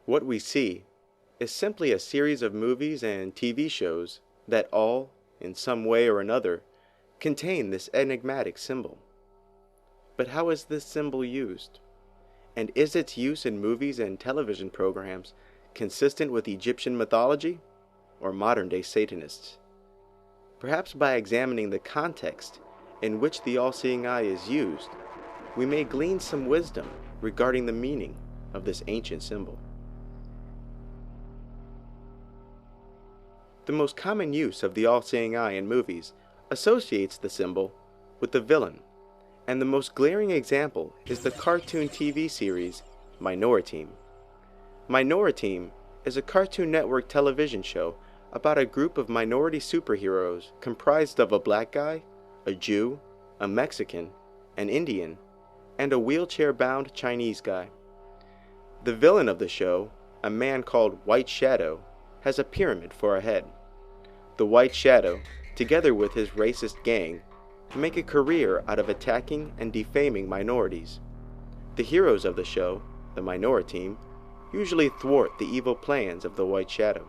What we see is simply a series of movies and TV shows that all, in some way or another, contain this enigmatic symbol. But how is this symbol used? And is its use in movies and television programs consistent with Egyptian mythology or modern-day Satanists? Perhaps by examining the context in which the all-seeing eye is used, we may glean some wisdom regarding the meaning of this ancient symbol. The most common use of the all-seeing eye in movies associates the symbol with the villain, and the most glaring example is the cartoon TV series Minority. Minority is a Cartoon Network television show about a group of minority superheroes comprised of a black guy, a Jew, a Mexican, an Indian, and a wheelchair-bound Chinese guy. The villain of the show, a man called White Shadow, has a pyramid for a head. The White Shadow, together with his racist gang, make a career out of attacking and defaming minorities. The heroes of the show, the Minority, usually thwart the evil plans of the White Shadow.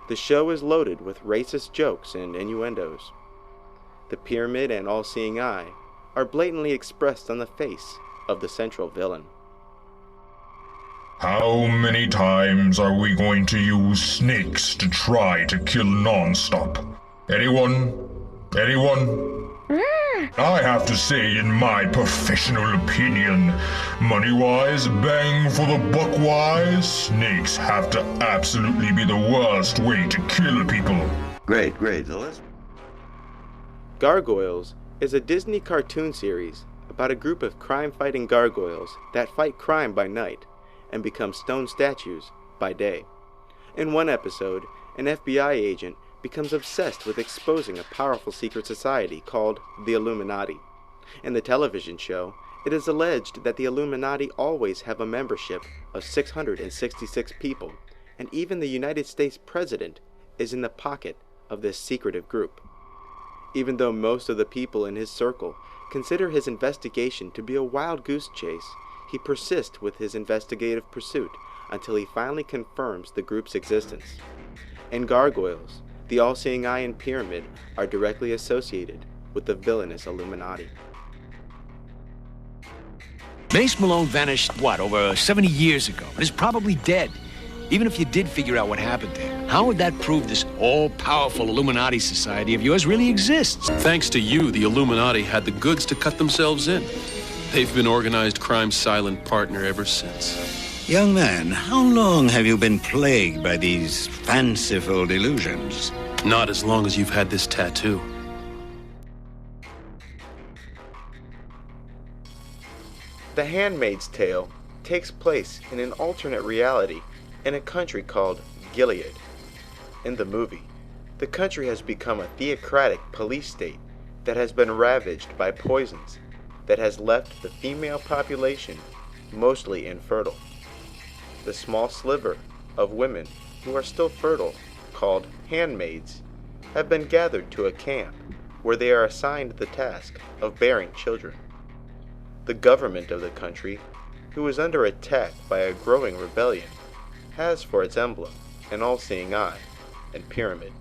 The show is loaded with racist jokes and innuendos. The pyramid and all-seeing eye are blatantly expressed on the face of the central villain. How many times are we going to use snakes to try to kill non-stop? Anyone? Anyone? I have to say, in my professional opinion, money-wise, bang for the buck-wise, snakes have to absolutely be the worst way to kill people. Great. Gargoyles is a Disney cartoon series about a group of crime-fighting gargoyles that fight crime by night and become stone statues by day. In one episode, an FBI agent becomes obsessed with exposing a powerful secret society called the Illuminati. In the television show, it is alleged that the Illuminati always have a membership of 666 people, and even the United States president is in the pocket of this secretive group. Even though most of the people in his circle consider his investigation to be a wild goose chase, he persists with his investigative pursuit until he finally confirms the group's existence. In Gargoyles, the all-seeing eye and pyramid are directly associated with the villainous Illuminati. Mace Malone vanished, over 70 years ago, and is probably dead. Even if you did figure out what happened to him, how would that prove this all-powerful Illuminati society of yours really exists? Thanks to you, the Illuminati had the goods to cut themselves in. They've been organized crime's silent partner ever since. Young man, how long have you been plagued by these fanciful delusions? Not as long as you've had this tattoo. The Handmaid's Tale takes place in an alternate reality in a country called Gilead. In the movie, the country has become a theocratic police state that has been ravaged by poisons that has left the female population mostly infertile. The small sliver of women who are still fertile, called handmaids, have been gathered to a camp where they are assigned the task of bearing children. The government of the country, who is under attack by a growing rebellion, has for its emblem an all-seeing eye and pyramid.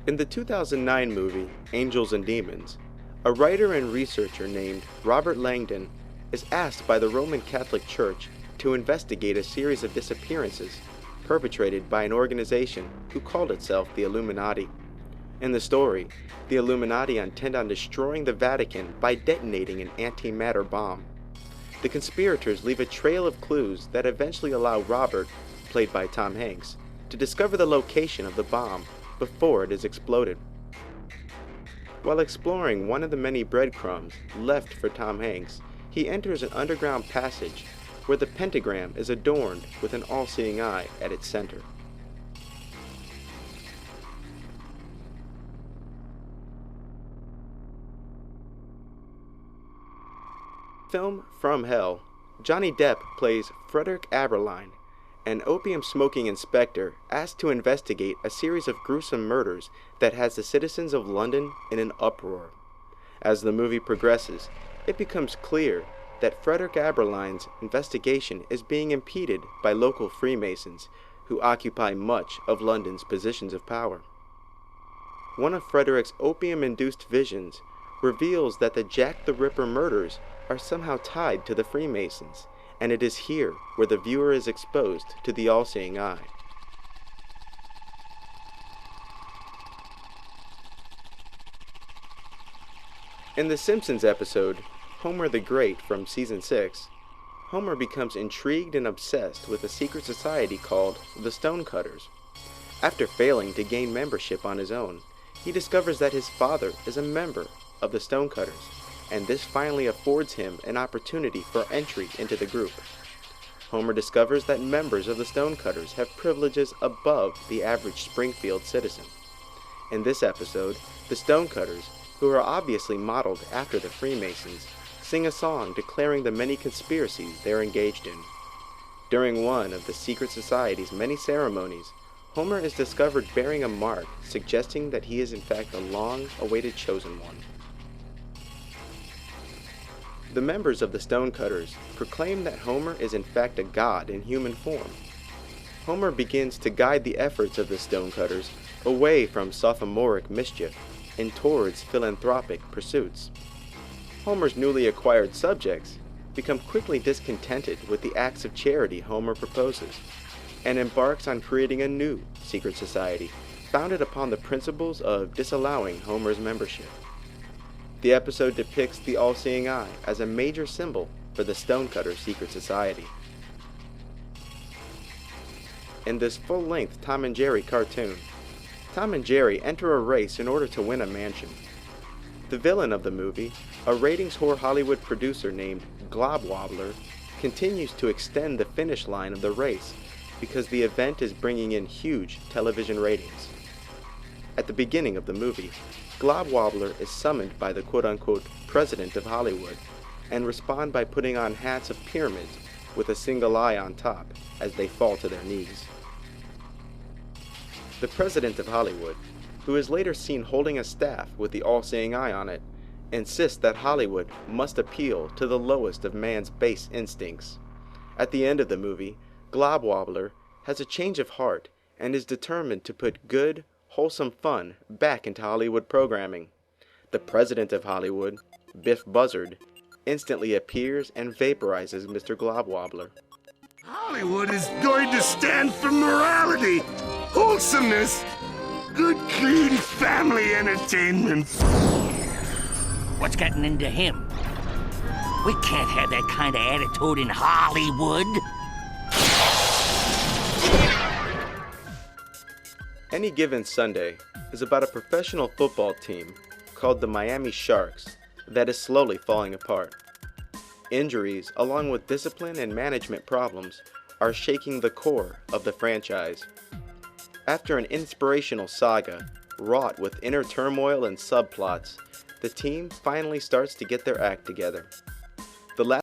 In the 2009 movie Angels and Demons, a writer and researcher named Robert Langdon is asked by the Roman Catholic Church to investigate a series of disappearances perpetrated by an organization who called itself the Illuminati. In the story, the Illuminati intend on destroying the Vatican by detonating an antimatter bomb. The conspirators leave a trail of clues that eventually allow Robert, played by Tom Hanks, to discover the location of the bomb before it is exploded. While exploring one of the many breadcrumbs left for Tom Hanks, he enters an underground passage where the pentagram is adorned with an all-seeing eye at its center. Film From Hell, Johnny Depp plays Frederick Aberline, an opium-smoking inspector asked to investigate a series of gruesome murders that has the citizens of London in an uproar. As the movie progresses, it becomes clear that Frederick Aberline's investigation is being impeded by local Freemasons who occupy much of London's positions of power. One of Frederick's opium-induced visions reveals that the Jack the Ripper murders are somehow tied to the Freemasons, and it is here where the viewer is exposed to the all-seeing eye. In the Simpsons episode, Homer the Great from Season 6, Homer becomes intrigued and obsessed with a secret society called the Stonecutters. After failing to gain membership on his own, he discovers that his father is a member of the Stonecutters, and this finally affords him an opportunity for entry into the group. Homer discovers that members of the Stonecutters have privileges above the average Springfield citizen. In this episode, the Stonecutters, who are obviously modeled after the Freemasons, sing a song declaring the many conspiracies they're engaged in. During one of the secret society's many ceremonies, Homer is discovered bearing a mark suggesting that he is in fact the long-awaited chosen one. The members of the Stonecutters proclaim that Homer is in fact a god in human form. Homer begins to guide the efforts of the Stonecutters away from sophomoric mischief and towards philanthropic pursuits. Homer's newly acquired subjects become quickly discontented with the acts of charity Homer proposes, and embarks on creating a new secret society founded upon the principles of disallowing Homer's membership. The episode depicts the all-seeing eye as a major symbol for the Stonecutter secret society. In this full-length Tom and Jerry cartoon, Tom and Jerry enter a race in order to win a mansion. The villain of the movie, a ratings whore Hollywood producer named Glob Wobbler, continues to extend the finish line of the race because the event is bringing in huge television ratings. At the beginning of the movie, Glob Wobbler is summoned by the quote-unquote president of Hollywood and respond by putting on hats of pyramids with a single eye on top as they fall to their knees. The president of Hollywood, who is later seen holding a staff with the all-seeing eye on it, insists that Hollywood must appeal to the lowest of man's base instincts. At the end of the movie, Glob Wobbler has a change of heart and is determined to put good, wholesome fun back into Hollywood programming. The president of Hollywood, Biff Buzzard, instantly appears and vaporizes Mr. Glob Wobbler. Hollywood is going to stand for morality, wholesomeness, good, clean family entertainment. What's gotten into him? We can't have that kind of attitude in Hollywood. Any Given Sunday is about a professional football team called the Miami Sharks that is slowly falling apart. Injuries, along with discipline and management problems, are shaking the core of the franchise. After an inspirational saga, wrought with inner turmoil and subplots, the team finally starts to get their act together. The last